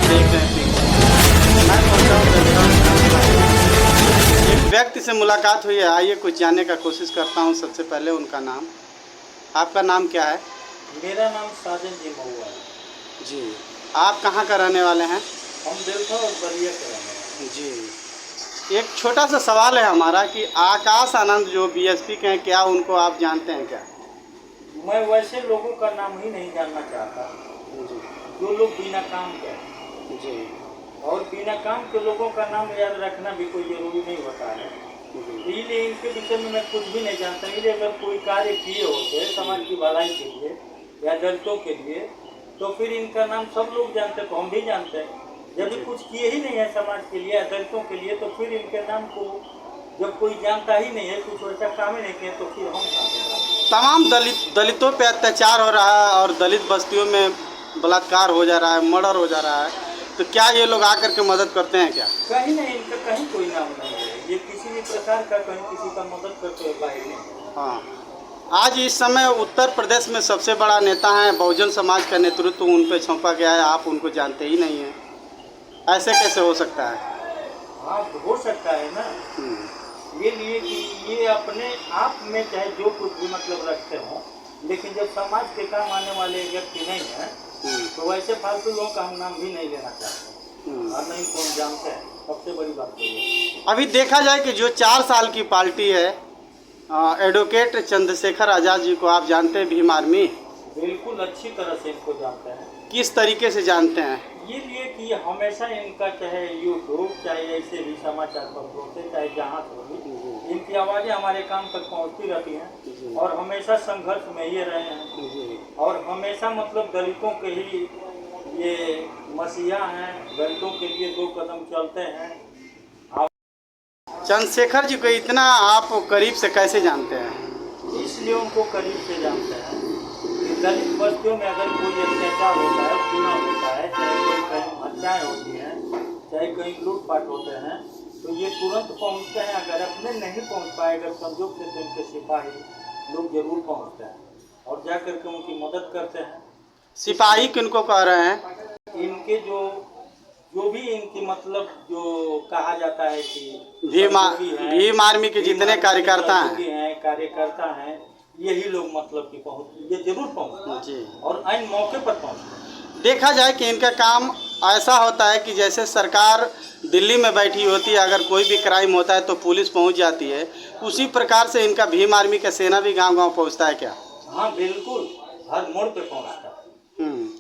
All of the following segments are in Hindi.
देख रहे हैं। मैं पहुंचा हूं दलितों। एक व्यक्ति से मुलाकात हुई है, आइए कुछ जानने का कोशिश करता हूं। सबसे पहले उनका नाम। आपका नाम क्या है? मेरा नाम साजन जी महुआ है। जी। आप कहाँ का रहने वाले हैं? हम बेलखा और बलिया के रहने वाले हैं। जी। एक छोटा सा सवाल है हमारा कि आकाश आनंद जो बीएसपी के हैं, क्या उनको आप जानते हैं क्या? मैं वैसे लोगों का नाम ही नहीं जानना चाहता जी। जो लोग बिना काम के हैं। जी। और बिना काम के लोगों का नाम याद रखना भी कोई जरूरी नहीं होता है। जी। इसलिए इनके विषय में मैं कुछ भी नहीं जानता। इसलिए अगर कोई कार्य किए होते समाज की भलाई के लिए या दलितों के लिए, तो फिर इनका नाम सब लोग जानते, तो हम भी जानते हैं। जब भी कुछ किए ही नहीं है समाज के लिए या दलितों के लिए, तो फिर इनके नाम को जब कोई जानता ही नहीं है, कुछ वैसा काम ही नहीं किया, तो फिर हम कहाँ। तमाम दलितों पे अत्याचार हो रहा है और दलित बस्तियों में बलात्कार हो जा रहा है, मर्डर हो जा रहा है, तो क्या ये लोग आकर के मदद करते हैं क्या? कहीं नहीं, इनका कहीं कोई नाम नहीं है। ये किसी भी प्रकार का कहीं किसी का मदद करते हुए बाहर नहीं। हाँ। आज इस समय उत्तर प्रदेश में सबसे बड़ा नेता है, बहुजन समाज का नेतृत्व उन पे सौंपा गया है, आप उनको जानते ही नहीं हैं। ऐसे कैसे हो सकता है? हाँ, हो सकता है ना। ये लिए कि ये अपने आप में चाहे जो कुछ भी मतलब रखते हो, लेकिन जब समाज के काम आने वाले व्यक्ति नहीं है, तो वैसे फालतू लोगों का हम नाम भी नहीं लेना चाहते और नहीं कौन जानते हैं। सबसे बड़ी बात तो ये। अभी देखा जाए कि जो 4 साल की पार्टी है, एडवोकेट चंद्रशेखर आज़ाद जी को आप जानते हैं, भीम आर्मी? बिल्कुल अच्छी तरह से इनको जानते हैं। किस तरीके से जानते हैं? ये लिए कि हमेशा इनका चाहे यूट्यूब, चाहे ऐसे भी समाचार पत्रों से, चाहे जहाँ से भी इनकी आवाज़ें हमारे कान तक पहुँचती रहती हैं और हमेशा संघर्ष में ये रहे हैं। और हमेशा मतलब दलितों के ही ये मसीहा हैं, दलितों के लिए 2 कदम चलते हैं। चंद्रशेखर जी को इतना आप करीब से कैसे जानते हैं? इसलिए उनको करीब से जानते हैं कि दलित बस्तियों में अगर कोई अत्याचार होता है, खून होता है, चाहे कोई कहीं हत्याएँ होती हैं, चाहे कहीं लूटपाट होते हैं, तो ये तुरंत पहुंचते हैं। अगर अपने नहीं पहुंच पाए, अगर संजोग से, तो इनके सिपाही लोग जरूर पहुंचते हैं और जा कर के उनकी मदद करते हैं। सिपाही किनको कह रहे हैं? इनके जो भी इनकी मतलब जो कहा जाता है कि भीम आर्मी के जितने कार्यकर्ता हैं, यही लोग मतलब कि पहुँच, ये जरूर पहुँचते हैं और आइन मौके पर पहुँचते हैं। देखा जाए कि इनका काम ऐसा होता है कि जैसे सरकार दिल्ली में बैठी होती है, अगर कोई भी क्राइम होता है तो पुलिस पहुंच जाती है, उसी प्रकार से इनका भीम आर्मी का सेना भी गांव-गांव पहुंचता है क्या? हाँ बिल्कुल, हर मोड़ पे पहुंचता है।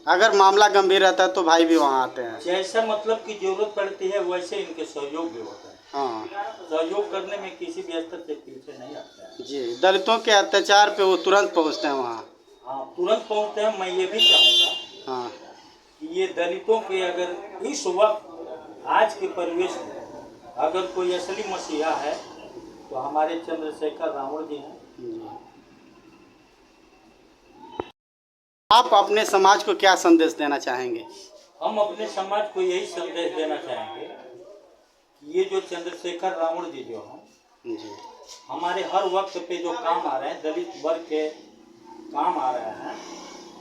अगर मामला गंभीर रहता है तो भाई भी वहाँ आते हैं। जैसा मतलब की जरूरत पड़ती है, वैसे इनके सहयोग भी होता है। हाँ। सहयोग करने में किसी भी स्तर से पीछे नहीं आता है। जी। दलितों के अत्याचार पे वो तुरंत पहुँचते हैं वहाँ। हाँ, तुरंत पहुँचते हैं। मैं ये भी चाहूँगा हाँ कि ये दलितों के अगर इस वक्त आज के परिवेश में अगर कोई असली मसीहा है तो हमारे चंद्रशेखर रावण जी हैं। आप अपने समाज को क्या संदेश देना चाहेंगे? हम अपने समाज को यही संदेश देना चाहेंगे कि ये जो चंद्रशेखर रावण जी जो हैं, हमारे हर वक्त पे जो काम आ रहे हैं, दलित वर्ग के काम आ रहे हैं,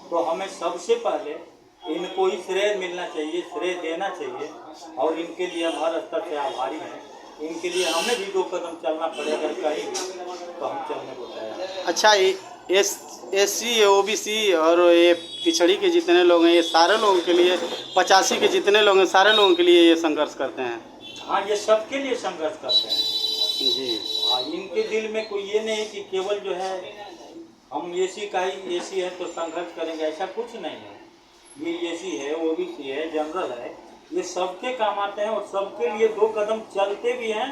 तो हमें सबसे पहले इनको ही श्रेय मिलना चाहिए, श्रेय देना चाहिए। और इनके लिए हम हर स्तर से आभारी हैं। इनके लिए हमें भी 2 कदम चलना पड़ेगा कहीं भी, तो हम चलने को तैयार। अच्छा, SC, OBC और ये पिछड़ी के जितने लोग हैं, ये सारे लोगों के लिए, 85 के जितने लोग हैं, सारे लोगों के लिए ये संघर्ष करते हैं? हाँ, ये सबके लिए संघर्ष करते हैं जी। हाँ, इनके दिल में कोई ये नहीं कि केवल जो है हम SC का ही SC है तो संघर्ष करेंगे, ऐसा कुछ नहीं है। ये SC है, OBC है, जनरल है, ये सबके काम आते हैं और सबके लिए 2 कदम चलते भी हैं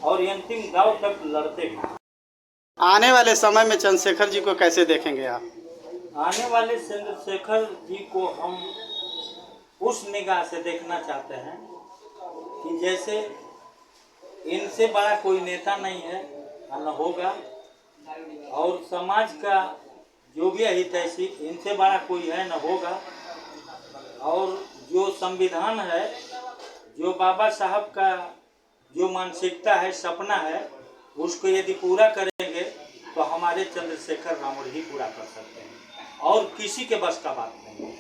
और अंतिम दांव तक लड़ते भी हैं। आने वाले समय में चंद्रशेखर जी को कैसे देखेंगे आप? आने वाले चंद्रशेखर जी को हम उस निगाह से देखना चाहते हैं कि जैसे इनसे बड़ा कोई नेता नहीं है न होगा, और समाज का जो भी हितैषी इनसे बड़ा कोई है न होगा। और जो संविधान है, जो बाबा साहब का जो मानसिकता है, सपना है, उसको यदि पूरा करेंगे तो हमारे चंद्रशेखर रावण ही पूरा कर सकते हैं और किसी के बस का बात नहीं है।